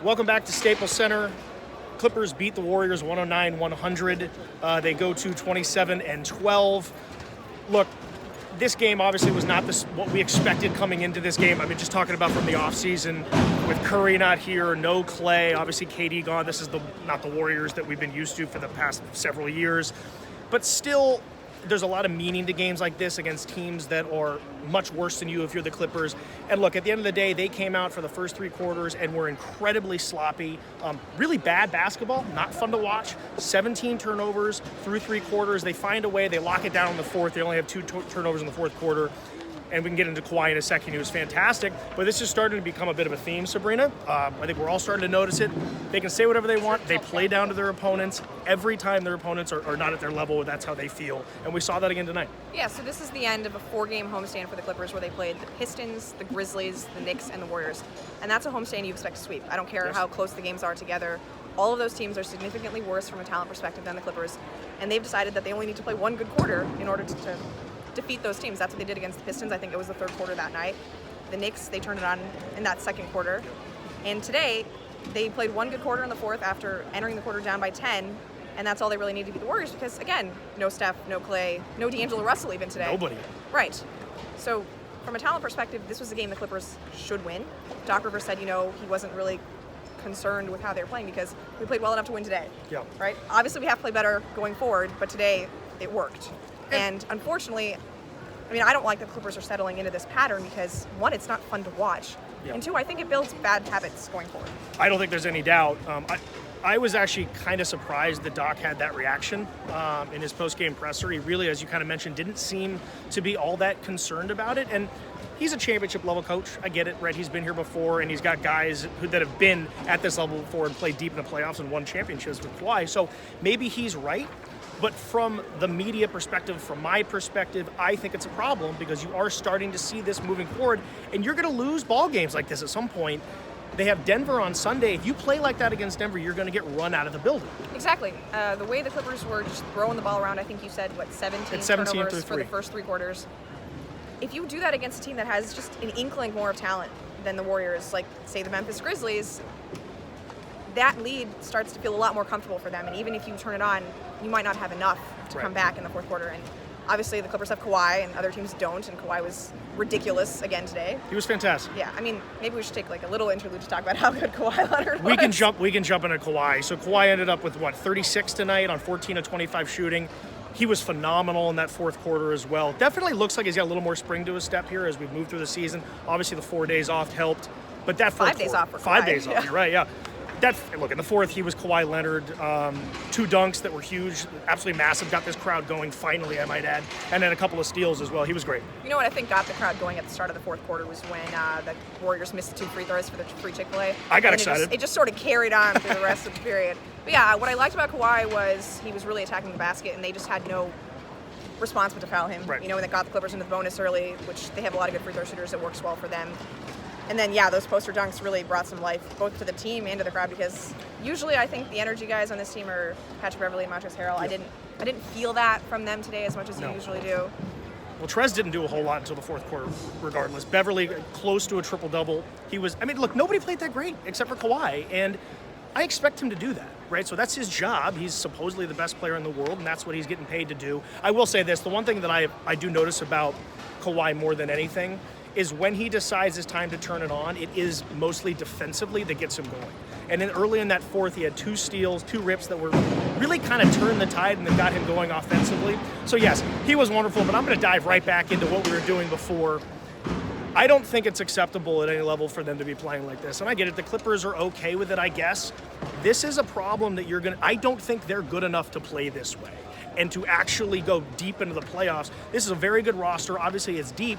Welcome back to Staples Center. Clippers beat the Warriors 109-100. They go to 27-12. Look, this game obviously was not what we expected coming into this game. I mean, just talking about from the offseason, with Curry not here, no Clay, obviously KD gone. This is not the Warriors that we've been used to for the past several years. But still, there's a lot of meaning to games like this against teams that are much worse than you if you're the Clippers. And look, at the end of the day, they came out for the first three quarters and were incredibly sloppy. Really bad basketball, not fun to watch. 17 turnovers through three quarters. They find a way, they lock it down in the fourth. They only have two turnovers in the fourth quarter. And we can get into Kawhi in a second. He was fantastic. But this is starting to become a bit of a theme, Sabrina. I think we're all starting to notice it. They can say whatever they want. They play down to their opponents. Every time their opponents are not at their level, that's how they feel. And we saw that again tonight. Yeah, so this is the end of a four-game homestand for the Clippers where they played the Pistons, the Grizzlies, the Knicks, and the Warriors. And that's a homestand you expect to sweep. I don't care how close the games are together. All of those teams are significantly worse from a talent perspective than the Clippers. And they've decided that they only need to play one good quarter in order to defeat those teams. That's what they did against the Pistons. I think it was the third quarter that night. The Knicks, they turned it on in that second quarter. And today, they played one good quarter in the fourth after entering the quarter down by 10. And that's all they really needed to beat the Warriors because, again, no Steph, no Clay, no D'Angelo Russell even today. Nobody. Right. So from a talent perspective, this was a game the Clippers should win. Doc Rivers said, he wasn't really concerned with how they were playing because we played well enough to win today. Yeah. Right? Obviously, we have to play better going forward, but today it worked. And unfortunately, I don't like that the Clippers are settling into this pattern because, one, it's not fun to watch. Yeah. And two, I think it builds bad habits going forward. I don't think there's any doubt. I was actually kind of surprised that Doc had that reaction in his post-game presser. He really, as you kind of mentioned, didn't seem to be all that concerned about it. And he's a championship-level coach. I get it, right? He's been here before, and he's got guys that have been at this level before and played deep in the playoffs and won championships with Kawhi. So maybe he's right. But from the media perspective, from my perspective, I think it's a problem because you are starting to see this moving forward, and you're going to lose ball games like this at some point. They have Denver on Sunday. If you play like that against Denver, you're going to get run out of the building. Exactly. The way the Clippers were just throwing the ball around, I think you said, 17 turnovers for the first three quarters. If you do that against a team that has just an inkling more of talent than the Warriors, like, say, the Memphis Grizzlies, that lead starts to feel a lot more comfortable for them. And even if you turn it on, you might not have enough to come back in the fourth quarter. And obviously the Clippers have Kawhi and other teams don't. And Kawhi was ridiculous again today. He was fantastic. Yeah, maybe we should take a little interlude to talk about how good Kawhi Leonard was. We can jump into Kawhi. So Kawhi ended up with 36 tonight on 14 of 25 shooting. He was phenomenal in that fourth quarter as well. Definitely looks like he's got a little more spring to his step here as we've moved through the season. Obviously the 4 days off helped. But that 5 days off for Kawhi. 5 days off, you're right, yeah. Look, in the fourth, he was Kawhi Leonard. Two dunks that were huge, absolutely massive, got this crowd going finally, I might add. And then a couple of steals as well. He was great. You know what I think got the crowd going at the start of the fourth quarter was when the Warriors missed 2 free throws for the free Chick-fil-A. I got excited. It just sort of carried on through the rest of the period. But yeah, what I liked about Kawhi was he was really attacking the basket, and they just had no response but to foul him. Right. That got the Clippers into the bonus early, which they have a lot of good free throw shooters. It works well for them. And then, those poster dunks really brought some life both to the team and to the crowd because usually I think the energy guys on this team are Patrick Beverley and Montrezl Harrell. Yep. I didn't feel that from them today as much as you usually do. Well, Trez didn't do a whole lot until the fourth quarter regardless. Beverley, close to a triple-double. Look, nobody played that great except for Kawhi, and I expect him to do that, right? So that's his job. He's supposedly the best player in the world, and that's what he's getting paid to do. I will say this, the one thing that I do notice about Kawhi more than anything is when he decides it's time to turn it on, it is mostly defensively that gets him going. And then early in that fourth, he had 2 steals, 2 rips that were really kind of turned the tide and that got him going offensively. So yes, he was wonderful, but I'm going to dive right back into what we were doing before. I don't think it's acceptable at any level for them to be playing like this. And I get it, the Clippers are okay with it, I guess. This is a problem that I don't think they're good enough to play this way. And to actually go deep into the playoffs, this is a very good roster. Obviously, it's deep.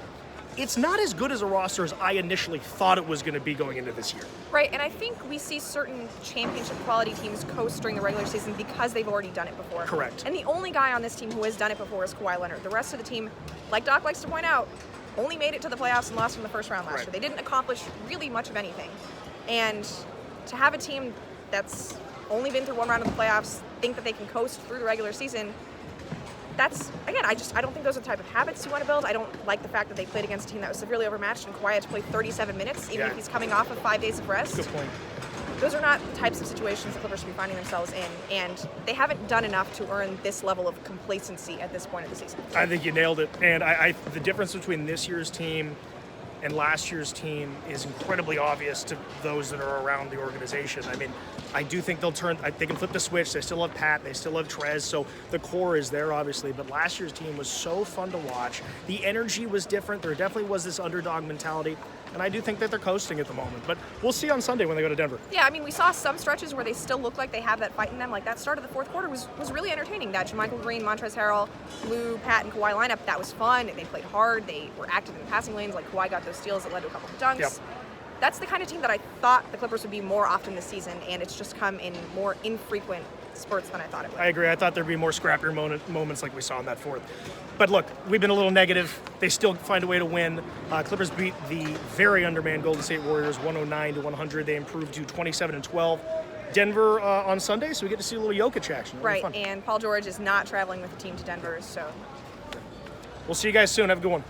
It's not as good as a roster as I initially thought it was going to be going into this year. Right, and I think we see certain championship quality teams coast during the regular season because they've already done it before. Correct. And the only guy on this team who has done it before is Kawhi Leonard. The rest of the team, like Doc likes to point out, only made it to the playoffs and lost in the first round last year. They didn't accomplish really much of anything. And to have a team that's only been through one round of the playoffs think that they can coast through the regular season, that's, again, I don't think those are the type of habits you want to build. I don't like the fact that they played against a team that was severely overmatched and Kawhi had to play 37 minutes, even if he's coming off of 5 days of rest. Good point. those are not the types of situations the Clippers should be finding themselves in, and they haven't done enough to earn this level of complacency at this point of the season. I think you nailed it. And the difference between this year's team and last year's team is incredibly obvious to those that are around the organization. I mean, I do think they can flip the switch. They still have Pat, they still have Trez, so the core is there, obviously. But last year's team was so fun to watch. The energy was different. There definitely was this underdog mentality. And I do think that they're coasting at the moment. But we'll see on Sunday when they go to Denver. Yeah, I mean, we saw some stretches where they still look like they have that fight in them. Like that start of the fourth quarter was really entertaining. That JaMychal Green, Montrezl Harrell, Lou, Pat, and Kawhi lineup, that was fun. They played hard. They were active in the passing lanes. Like Kawhi got those steals that led to a couple of dunks. Yep. That's the kind of team that I thought the Clippers would be more often this season, and it's just come in more infrequent spurts than I thought it would. I agree. I thought there'd be more scrappier moments like we saw in that fourth. But look, we've been a little negative. They still find a way to win. Clippers beat the very undermanned Golden State Warriors 109-100. They improved to 27-12. Denver on Sunday, so we get to see a little Jokic action. It'll be Right, fun. and Paul George is not traveling with the team to Denver, so We'll see you guys soon. Have a good one.